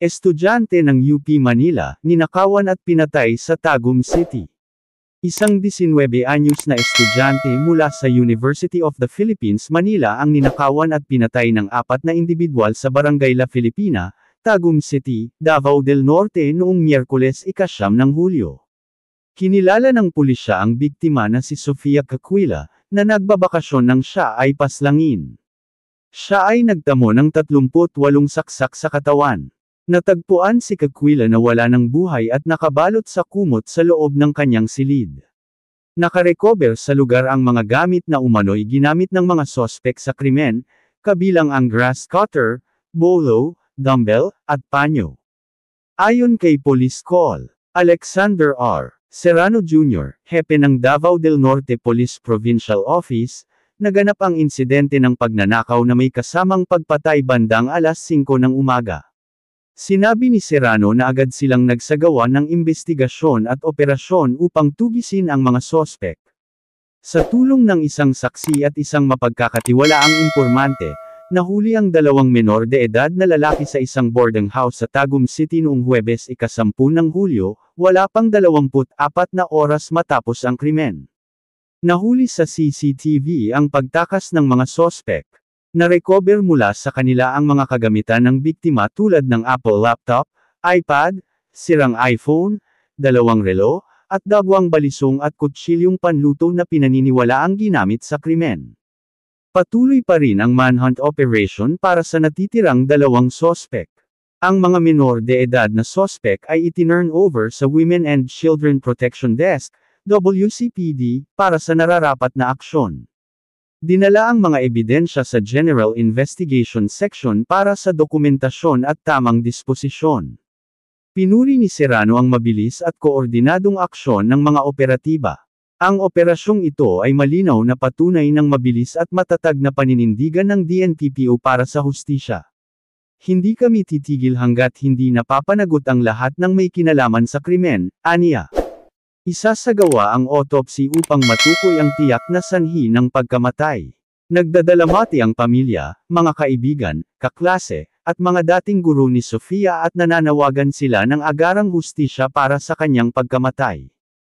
estudyante ng UP Manila, ninakawan at pinatay sa Tagum City. Isang 19 anyos na estudyante mula sa University of the Philippines Manila ang ninakawan at pinatay ng 4 na individual sa Barangay La Filipina, Tagum City, Davao del Norte noong Miyerkules 9 ng Hulyo. Kinilala ng pulisya ang biktima na si Sofia Caquila, na nagbabakasyon nang siya ay paslangin. Siya ay nagtamo ng 38 saksak sa katawan. Natagpuan si Caquila na wala ng buhay at nakabalot sa kumot sa loob ng kanyang silid. Nakarecover sa lugar ang mga gamit na umano'y ginamit ng mga sospek sa krimen, kabilang ang grass cutter, bolo, dumbbell, at panyo. Ayon kay Police Call Alexander R. Serrano Jr., hepe ng Davao del Norte Police Provincial Office, naganap ang insidente ng pagnanakaw na may kasamang pagpatay bandang alas 5 ng umaga. Sinabi ni Serrano na agad silang nagsagawa ng investigasyon at operasyon upang tugisin ang mga sospek. Sa tulong ng isang saksi at isang mapagkakatiwalaang impormante, nahuli ang 2 menor de edad na lalaki sa isang boarding house sa Tagum City noong Huwebes 10 ng Hulyo, wala pang 24 na oras matapos ang krimen. Nahuli sa CCTV ang pagtakas ng mga sospek. Na-recover mula sa kanila ang mga kagamitan ng biktima tulad ng Apple laptop, iPad, sirang iPhone, 2 relo, at 2 balisong at kutsilyong panluto na pinaniniwalaang ginamit sa krimen. Patuloy pa rin ang manhunt operation para sa natitirang 2 sospek. Ang mga menor de edad na sospek ay itinurn over sa Women and Children Protection Desk, WCPD, para sa nararapat na aksyon. Dinala ang mga ebidensya sa General Investigation Section para sa dokumentasyon at tamang disposisyon. Pinuri ni Serrano ang mabilis at koordinadong aksyon ng mga operatiba. Ang operasyong ito ay malinaw na patunay ng mabilis at matatag na paninindigan ng DNPPO para sa hustisya. Hindi kami titigil hanggat hindi napapanagot ang lahat ng may kinalaman sa krimen, aniya. Isasagawa ang autopsy upang matukoy ang tiyak na sanhi ng pagkamatay. Nagdadalamati ang pamilya, mga kaibigan, kaklase, at mga dating guro ni Sofia at nananawagan sila ng agarang hustisya para sa kanyang pagkamatay.